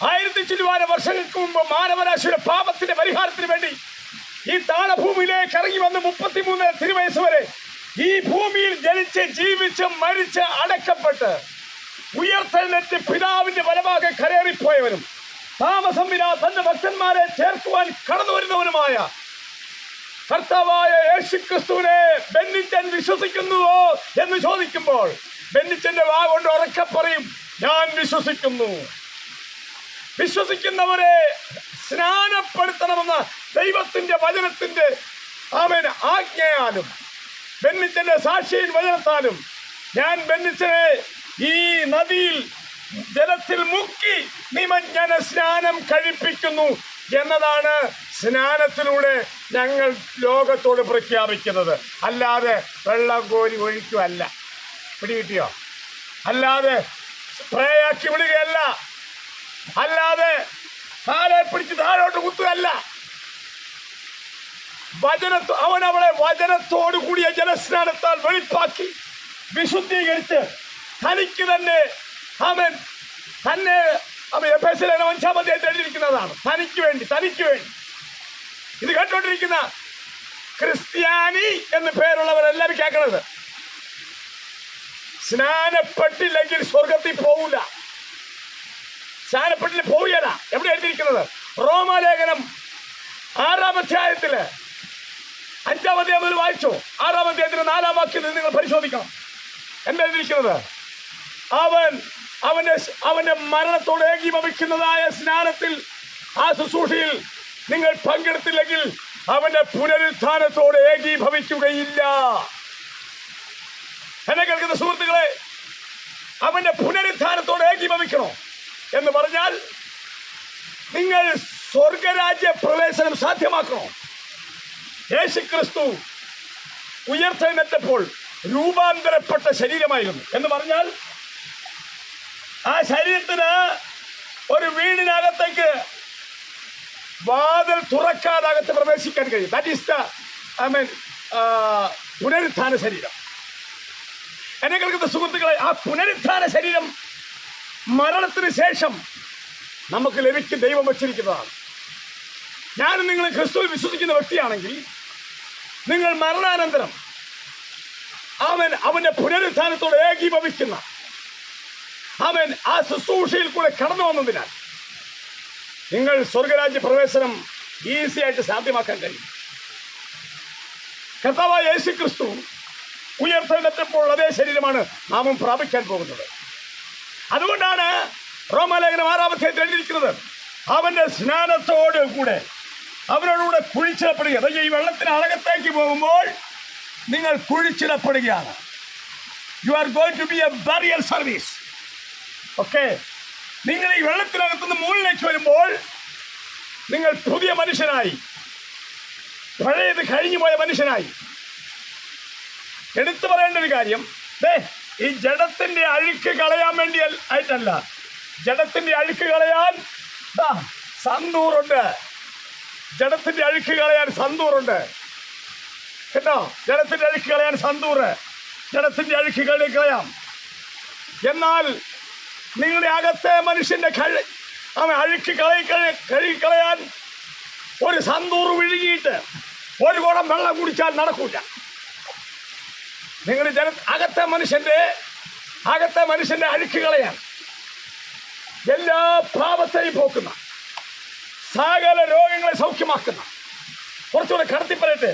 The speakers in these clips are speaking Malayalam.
1000 ചില്ലുവാന വർഷങ്ങൾക്ക് മുമ്പ് മാനവരാശിയുടെ പാപത്തിന്റെ പരിഹാരത്തിന് വേണ്ടി ഈ താണഭൂമിയിലേക്ക് ഇറങ്ങി വന്ന് 33 തിരുവയസ്സ് വരെ ഈ ഭൂമിയിൽ ജനിച്ച് ജീവിച്ച് മരിച്ച് അടക്കപ്പെട്ട് ഉയർത്തെഴുന്നേറ്റ് പിതാവിന്റെ വലഭാഗം കരേറിപ്പോയവനും താമസമില്ലാ തന്റെ ഭക്തന്മാരെ ചേർക്കുവാൻ കടന്നു വരുന്നവനുമായ കർത്താവായ യേശുക്രിസ്തുവിനെ ബെന്നിച്ചൻ വിശ്വസിക്കുന്നുവോ എന്ന് ചോദിക്കുമ്പോൾ ബെന്നിച്ചന്റെ വാ കൊണ്ട് ഉറക്കെ പറയും, ഞാൻ വിശ്വസിക്കുന്നു. വിശ്വസിക്കുന്നവരെ സ്നാനപ്പെടുത്തണമെന്ന ദൈവത്തിന്റെ വചനത്തിന്റെ ആജ്ഞയാലും ബെന്നിച്ചന്റെ സാക്ഷിയിൽ വചനത്താലും ഞാൻ ബെന്നിച്ചനെ ഈ നദിയിൽ ജലത്തിൽ മുക്കി നിമജ്ജന സ്നാനം കഴിപ്പിക്കുന്നു എന്നതാണ് സ്നാനത്തിലൂടെ ഞങ്ങൾ ലോകത്തോട് പ്രഖ്യാപിക്കുന്നത്. അല്ലാതെ വെള്ളം കോരി ഒഴിക്കുമല്ല. പിടികിട്ടിയോ? അല്ലാതെ സ്പ്രേ ആക്കി വിടുകയല്ല, അല്ലാതെ കാലെ പിടിച്ച് താഴോട്ട് കുത്തുകയല്ല. അവൻ അവളെ വചനത്തോടു കൂടിയ ജലസ്നാനത്താൽ വെളിപ്പാക്കി വിശുദ്ധീകരിച്ച് തനിക്ക് തന്നെ തന്നെ എഫെസ്യർ 5-ാം അധ്യായത്തിൽ എഴുതിയിരിക്കുന്നതാണ്. തനിക്ക് വേണ്ടി ഇത് കേട്ടോണ്ടിരിക്കുന്ന ക്രിസ്ത്യാനി എന്ന് പേരുള്ളവരെല്ലാവരും കേൾക്കണത്, സ്നാനപ്പെട്ടില്ലെങ്കിൽ സ്വർഗത്തിൽ പോവില്ല. സ്നാനപ്പെട്ടിൽ പോവുകയല്ല. എവിടെ എഴുതിയിരിക്കുന്നത്? റോമാലേഖനം 6-ാം അധ്യായത്തില് 5-ാം അധ്യായം മുതൽ വായിച്ചു. 6-ാം അധ്യായത്തിന് 4-ാം വാക്യത്തിൽ നിങ്ങൾ പരിശോധിക്കണം. എന്താ എഴുതിയിരിക്കുന്നത്? അവന്റെ മരണത്തോട് ഏകീഭവിക്കുന്നതായ സ്നാനത്തിൽ, ആ ശുശ്രൂഷയിൽ നിങ്ങൾ പങ്കെടുത്തില്ലെങ്കിൽ അവന്റെ പുനരുത്ഥാനത്തോട് ഏകീഭവിക്കുകയില്ല. എന്നെ കേൾക്കുന്ന സുഹൃത്തുക്കളെ, അവന്റെ പുനരുത്ഥാനത്തോട് ഏകീഭവിക്കണോ എന്ന് പറഞ്ഞാൽ നിങ്ങൾ സ്വർഗരാജ്യ പ്രവേശനം സാധ്യമാക്കണോ? യേശുക്രിസ്തു ഉയർത്തെഴുന്നേറ്റപ്പോൾ രൂപാന്തരപ്പെട്ട ശരീരമായിരുന്നു എന്ന് പറഞ്ഞാൽ ആ ശരീരത്തിന് ഒരു വീടിനകത്തേക്ക് വാതിൽ തുറക്കാതകത്ത് പ്രവേശിക്കാൻ കഴിയും. ദാറ്റ് ഈസ് ദ പുനരുത്ഥാന ശരീരം. എന്നെ കേൾക്കുന്ന സുഹൃത്തുക്കളെ, ആ പുനരുത്ഥാന ശരീരം മരണത്തിന് ശേഷം നമുക്ക് ലഭിക്കും ദൈവം വച്ചിരിക്കുന്നതാണ്. ഞാനും നിങ്ങൾ ക്രിസ്തുവിൽ വിശ്വസിക്കുന്ന വ്യക്തിയാണെങ്കിൽ നിങ്ങൾ മരണാനന്തരം അവന്റെ പുനരുത്ഥാനത്തോട് ഏകീഭവിക്കുന്ന ആ ശുശ്രൂഷയിൽ കൂടെ കടന്നു വന്നതിനാൽ നിങ്ങൾ സ്വർഗരാജ്യ പ്രവേശനം ഈസി ആയിട്ട് സാധ്യമാക്കാൻ കഴിയും. കർത്താവായ യേശുക്രിസ്തു ഉയർത്തെഴുന്നേറ്റപ്പോൾ അതേ ശരീരമാണ് നാമും പ്രാപിക്കാൻ പോകുന്നത്. അതുകൊണ്ടാണ് റോമാലേഖനം 6-ാം അധ്യായത്തിൽ എഴുതിയിരിക്കുന്നത്, അവന്റെ സ്നാനത്തോട് കൂടെ അവനോടുകൂടെ കുഴിച്ചിടപ്പെടുക. ഈ വെള്ളത്തിന് അളകത്തേക്ക് പോകുമ്പോൾ നിങ്ങൾ കുഴിച്ചിടപ്പെടുകയാണ്. You are going to be a burial service. Okay, നിങ്ങൾ ഈ വെള്ളത്തിനകത്തുനിന്ന് മുകളിലേക്ക് വരുമ്പോൾ നിങ്ങൾ പുതിയ മനുഷ്യനായി, പഴയത് കഴിഞ്ഞു പോയ മനുഷ്യനായി. എടുത്തു പറയേണ്ട ഒരു കാര്യം, ഈ ജഡത്തിന്റെ അഴുക്ക് കളയാൻ വേണ്ടി ആയിട്ടല്ല, ജഡത്തിന്റെ അഴുക്ക് കളയാൻ സന്തൂറുണ്ട്. ജഡത്തിന്റെ അഴുക്ക് കളയാൻ സന്തൂറുണ്ട് കേട്ടോ. ജഡത്തിന്റെ അഴുക്ക് കളയാൻ സന്തൂറ്, ജഡത്തിന്റെ അഴുക്ക് കളയാം. എന്നാൽ നിങ്ങളുടെ അകത്തെ മനുഷ്യന്റെ അഴുക്ക് കഴുകിക്കളയാൻ ഒരു സന്തൂറ് വിഴുങ്ങിയിട്ട് ഒരു കുടം വെള്ളം കുടിച്ചാൽ നടക്കൂല. നിങ്ങളുടെ അകത്തെ മനുഷ്യന്റെ അഴുക്ക് കളയാൻ, എല്ലാ പാപത്തെയും പോക്കുന്ന, സകല രോഗങ്ങളെ സൗഖ്യമാക്കുന്ന, കുറച്ചുകൂടെ കടത്തി പറയട്ടെ,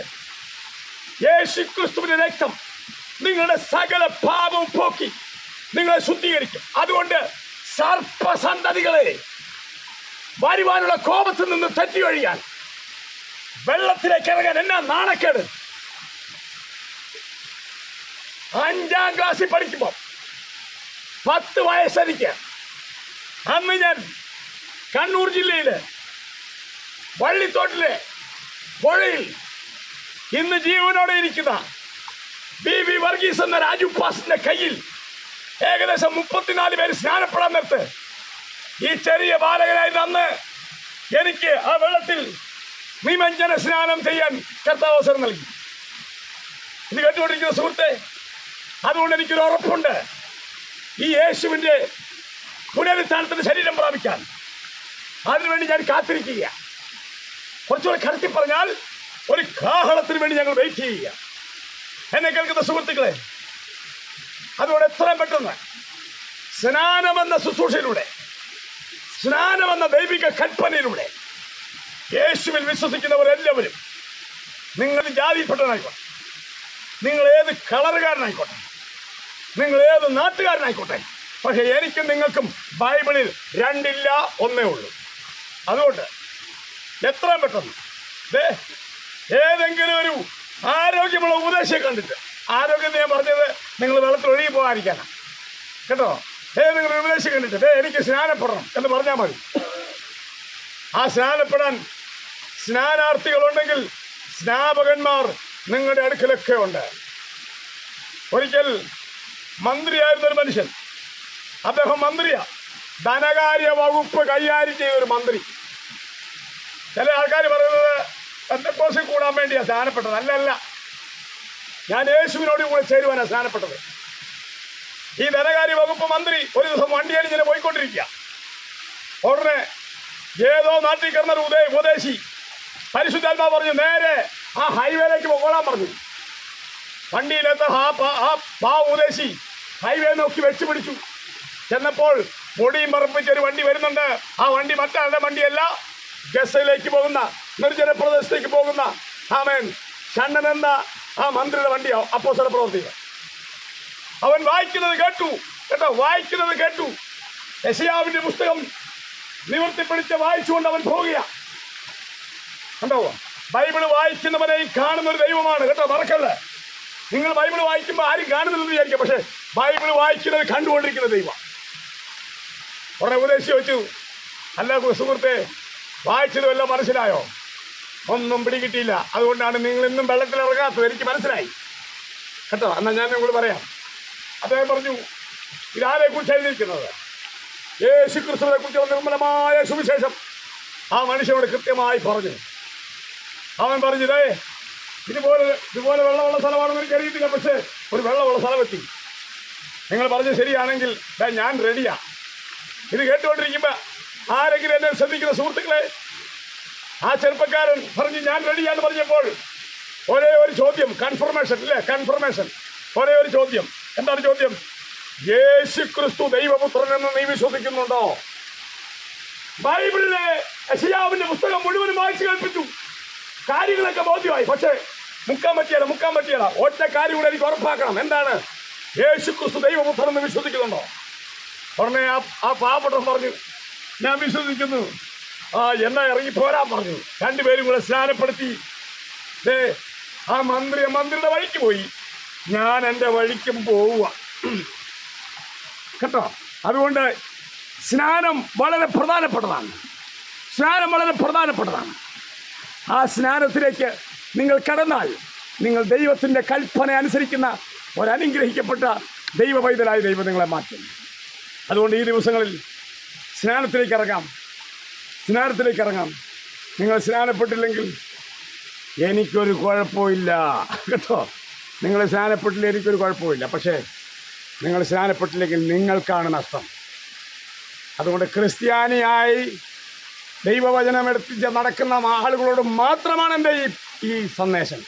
യേശുക്രിസ്തുവിന്റെ രക്തം നിങ്ങളുടെ സകല പാപവും പോക്കി നിങ്ങളെ ശുദ്ധീകരിക്കും. അതുകൊണ്ട് സർപ്പസന്തതികളെ വരുവാനുള്ള കോപത്തിൽ നിന്ന് തെറ്റി ഒഴിയാൻ, വെള്ളത്തിലേക്ക് ഇറങ്ങാൻ എന്നാ നാണക്കേട്. 5-ാം ക്ലാസ്സിൽ പഠിക്കുമ്പോൾ 10 വയസ്സെനിക്ക്, അന്ന് ഞാൻ കണ്ണൂർ ജില്ലയിലെ വള്ളിത്തോട്ടിലെ പുഴയിൽ ഇന്ന് ജീവനോടെ ഇരിക്കുന്ന BB വർഗീസ് എന്ന രാജുപ്പാസിന്റെ കയ്യിൽ ഏകദേശം 34 പേര് സ്നാനപ്പെടാൻ നിർത്ത്. ഈ ചെറിയ ബാലകനായി അന്ന് എനിക്ക് ആ വെള്ളത്തിൽ നിമഞ്ജന സ്നാനം ചെയ്യാൻ കർത്താവ് അവസരം നൽകി. ഇത് കേട്ടുകൊണ്ടിരിക്കുന്ന സുഹൃത്തെ, അതുകൊണ്ട് എനിക്കൊരു ഉറപ്പുണ്ട്, ഈ യേശുവിൻ്റെ പുനരുത്ഥാനത്തിന്റെ ശരീരം പ്രാപിക്കാൻ അതിനുവേണ്ടി ഞാൻ കാത്തിരിക്കുക. കുറച്ചുകൂടെ കടത്തി പറഞ്ഞാൽ ഒരു കാഹളത്തിന് വേണ്ടി ഞങ്ങൾ വെയിറ്റ് ചെയ്യുക. എന്നെ കേൾക്കുന്ന സുഹൃത്തുക്കളെ, അതുകൊണ്ട് എത്രയും പെട്ടെന്ന് സ്നാനമെന്ന ശുശ്രൂഷയിലൂടെ, സ്നാനമെന്ന ദൈവിക കൽപ്പനയിലൂടെ യേശുവിൽ വിശ്വസിക്കുന്നവരെല്ലാവരും, നിങ്ങൾ ജാതിയിൽപ്പെട്ടവനായിക്കോട്ടെ, നിങ്ങൾ ഏത് കളറുകാരനായിക്കോട്ടെ, നിങ്ങൾ ഏത് നാട്ടുകാരനായിക്കോട്ടെ, പക്ഷെ എനിക്കും നിങ്ങൾക്കും ബൈബിളിൽ രണ്ടില്ല, ഒന്നേ ഉള്ളൂ. അതുകൊണ്ട് എത്രയും പെട്ടെന്ന് ഏതെങ്കിലും ഒരു ആരോഗ്യമുള്ള ഉപദേശം കണ്ടിട്ട്, ആരോഗ്യം ഞാൻ പറഞ്ഞത് നിങ്ങൾ വെള്ളത്തിൽ ഒഴുകി പോകാതിരിക്കാനാണ് കേട്ടോ. ഏതെങ്കിലും ഒരു ഉപദേശം കണ്ടിട്ട് എനിക്ക് സ്നാനപ്പെടണം എന്ന് പറഞ്ഞാൽ മതി. ആ സ്നാനപ്പെടാൻ സ്നാനാർത്ഥികളുണ്ടെങ്കിൽ സ്നാപകന്മാർ നിങ്ങളുടെ അടുക്കലൊക്കെ ഉണ്ട്. ഒരിക്കൽ മന്ത്രിയായിരുന്നൊരു മനുഷ്യൻ, അദ്ദേഹം മന്ത്രിയാ, ധനകാര്യ വകുപ്പ് കൈകാര്യം ചെയ്തൊരു മന്ത്രി. ചില ആൾക്കാർ പറയുന്നത് പെന്തക്കോസിൽ കൂടാൻ വേണ്ടിയാ സ്നാനപ്പെട്ടത്. അല്ലല്ല, ഞാൻ യേശുവിനോട് കൂടെ ചേരുവാനാണ് സ്നാനപ്പെട്ടത്. ഈ ധനകാര്യ വകുപ്പ് മന്ത്രി ഒരു ദിവസം വണ്ടിയിൽ ഇങ്ങനെ പോയിക്കൊണ്ടിരിക്കുക. ഉടനെ ഏതോ നാട്ടിൽ കിടന്നൊരു ഉപദേശി പരിശുദ്ധാത്മാ പറഞ്ഞു, നേരെ ആ ഹൈവേയിലേക്ക് പോകോളാൻ പറഞ്ഞു. വണ്ടിയിലെത്ത ആ ഉപദേശി ഹൈവേ നോക്കി വെച്ച് പിടിച്ചു. ചെന്നപ്പോൾ പൊടിയും പറപ്പിച്ചൊരു വണ്ടി വരുന്നുണ്ട്. ആ വണ്ടി മറ്റാളുടെ വണ്ടിയല്ല, ഗസയിലേക്ക് പോകുന്ന, നിർജ്ജന പ്രദേശത്തേക്ക് പോകുന്ന ആമേൻ ഷണ്ണൻ എന്ന ആ മന്ത്രിയുടെ വണ്ടിയോ അപ്പോസ്തല പ്രവൃത്തികൾ. അവൻ വായിക്കുന്നത് കേട്ടു കേട്ടോ, വായിക്കുന്നത് കേട്ടു. യെശയ്യാവിന്റെ പുസ്തകം നിവർത്തിപ്പിടിച്ച് വായിച്ചുകൊണ്ട് അവൻ പോവുക. കണ്ടോ, ബൈബിള് വായിക്കുന്നവനെയും കാണുന്ന ഒരു ദൈവമാണ് കേട്ടോ, മറക്കല്ല. നിങ്ങൾ ബൈബിള് വായിക്കുമ്പോൾ ആരും കാണുന്നില്ലെന്ന് വിചാരിക്കുക, പക്ഷെ ബൈബിള് വായിക്കുന്നത് കണ്ടുകൊണ്ടിരിക്കുന്ന ദൈവം. ഉടനെ ഉപദേശി ചോദിച്ചു, അല്ല സുഹൃത്തെ, വായിച്ചത് വല്ലതും മനസ്സിലായോ? ഒന്നും പിടികിട്ടിയില്ല, അതുകൊണ്ടാണ് നിങ്ങൾ ഇന്നും വെള്ളത്തിൽ ഇറങ്ങാത്തത്, എനിക്ക് മനസ്സിലായി കേട്ടോ. എന്നാൽ ഞാൻ നിങ്ങളോട് പറയാം. അദ്ദേഹം പറഞ്ഞു, ഇതാരെ കുറിച്ച് എഴുതിയിരിക്കുന്നത്? യേശു ക്രിസ്തുവിനെ കുറിച്ചുള്ള നിർമ്മലമായ സുവിശേഷം ആ മനുഷ്യനോട് കൃത്യമായി പറഞ്ഞു. അവൻ പറഞ്ഞതേ ഇതുപോലെ വെള്ളമുള്ള സ്ഥലമാണെന്ന് എനിക്ക് അറിയത്തില്ല, പക്ഷേ ഒരു വെള്ളമുള്ള സ്ഥലമെത്തി. നിങ്ങൾ പറഞ്ഞത് ശരിയാണെങ്കിൽ ഞാൻ റെഡിയാ. ഇത് കേട്ടുകൊണ്ടിരിക്കുമ്പോൾ ആരെങ്കിലും എന്നെ ശ്രദ്ധിക്കുന്ന സുഹൃത്തുക്കളെ, ആ ചെറുപ്പക്കാരൻ പറഞ്ഞ് ഞാൻ റെഡിയാന്ന് പറഞ്ഞപ്പോൾ ഒരേ ഒരു ചോദ്യം, കൺഫർമേഷൻ ഇല്ലേ, കൺഫർമേഷൻ. ഒരേ ഒരു ചോദ്യം. എന്താണ് ചോദ്യം? യേശു ക്രിസ്തു ദൈവപുത്രൻ എന്ന് നീ വിശ്വസിക്കുന്നുണ്ടോ? ബൈബിളിലെ യെശയ്യാവിന്റെ പുസ്തകം മുഴുവനും വായിച്ചു കേൾപ്പിച്ചു. കാര്യങ്ങളൊക്കെ ബോധ്യമായി, പക്ഷേ മുക്കാൻ പറ്റിയല്ല. ഒറ്റ കാര്യം കൂടെ എനിക്ക് ഉറപ്പാക്കണം. എന്താണ്? യേശു ക്രിസ്തു ദൈവപുത്രൻ എന്ന് വിശ്വസിക്കുന്നുണ്ടോ? ഉടനെ ആ പാവപ്പെട്ടൻ പറഞ്ഞു, ഞാൻ വിശ്വസിക്കുന്നു. എന്നാ ഇറങ്ങി പോരാൻ പറഞ്ഞു. രണ്ടുപേരും കൂടെ സ്നാനപ്പെടുത്തി ആ മന്ത്രിയുടെ വഴിക്ക് പോയി. ഞാൻ എൻ്റെ വഴിക്കും പോവുക കേട്ടോ. അതുകൊണ്ട് സ്നാനം വളരെ പ്രധാനപ്പെട്ടതാണ്. ആ സ്നാനത്തിലേക്ക് നിങ്ങൾ കടന്നാൽ നിങ്ങൾ ദൈവത്തിൻ്റെ കൽപ്പന അനുസരിക്കുന്ന ഒരനുഗ്രഹിക്കപ്പെട്ട ദൈവ പൈതലായി ദൈവം നിങ്ങളെ മാറ്റും. അതുകൊണ്ട് ഈ ദിവസങ്ങളിൽ സ്നാനത്തിലേക്ക് ഇറങ്ങാം. നിങ്ങൾ സ്നാനപ്പെട്ടില്ലെങ്കിൽ എനിക്കൊരു കുഴപ്പമില്ല കേട്ടോ. നിങ്ങൾ സ്നാനപ്പെട്ടില്ല, എനിക്കൊരു കുഴപ്പമില്ല. പക്ഷേ നിങ്ങൾ സ്നാനപ്പെട്ടില്ലെങ്കിൽ നിങ്ങൾക്കാണ് നഷ്ടം. അതുകൊണ്ട് ക്രിസ്ത്യാനിയായി ദൈവവചനം എടുത്തിച്ച് നടക്കുന്ന ആളുകളോട് മാത്രമാണ് എൻ്റെ ഈ സന്ദേശം,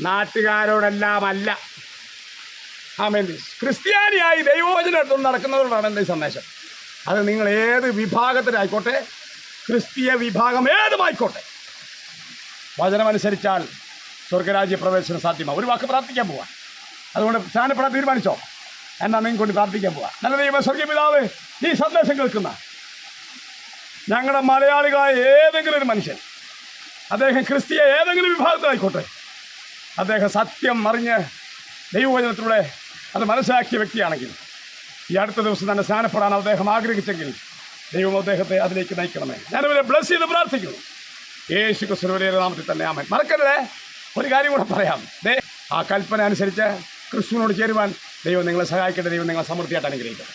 നാട്ടുകാരോടെല്ലാം അല്ല. ആമേൻ. ക്രിസ്ത്യാനിയായി ദൈവവചനം എടുത്തുകൊണ്ട് നടക്കുന്നവരോടാണ് എൻ്റെ ഈ സന്ദേശം. അത് നിങ്ങൾ ഏത് വിഭാഗത്തിലായിക്കോട്ടെ, ക്രിസ്തീയ വിഭാഗം ഏതുമായിക്കോട്ടെ, വചനമനുസരിച്ചാൽ സ്വർഗരാജ്യ പ്രവേശനം സാധ്യമാണ്. ഒരു വാക്ക് പ്രാർത്ഥിക്കാൻ പോവാം. അതുകൊണ്ട് സ്നാനപ്പെടാൻ തീരുമാനിച്ചോ? എന്നാൽ നിങ്ങൾക്ക് കൊണ്ട് പ്രാർത്ഥിക്കാൻ പോവാം. നല്ല ദൈവം സ്വർഗീയ പിതാവേ, ഈ സന്ദേശം കേൾക്കുന്ന ഞങ്ങളുടെ മലയാളികളായ ഏതെങ്കിലും ഒരു മനുഷ്യൻ, അദ്ദേഹം ക്രിസ്തീയ ഏതെങ്കിലും വിഭാഗത്തിലായിക്കോട്ടെ, അദ്ദേഹം സത്യം അറിഞ്ഞ് ദൈവവചനത്തിലൂടെ അത് മനസ്സിലാക്കിയ വ്യക്തിയാണെങ്കിൽ ഈ അടുത്ത ദിവസം തന്നെ സ്നാനപ്പെടാൻ അദ്ദേഹം ആഗ്രഹിച്ചെങ്കിൽ ദൈവം അദ്ദേഹത്തെ അതിലേക്ക് നയിക്കണമേ. ഞാനിവരെ ബ്ലസ് ചെയ്ത് പ്രാർത്ഥിക്കുന്നു യേശു ക്രിസ്തുവിന്റെ നാമത്തിൽ തന്നെ. ആമേൻ. മറക്കരുതേ, ഒരു കാര്യം കൂടെ പറയാം. ആ കൽപ്പന അനുസരിച്ച് ക്രിസ്തുവിനോട് ചേരുവാൻ ദൈവം നിങ്ങളെ സഹായിക്കട്ടെ. ദൈവം നിങ്ങളെ സമൃദ്ധിയായിട്ട് അനുഗ്രഹിക്കട്ടെ.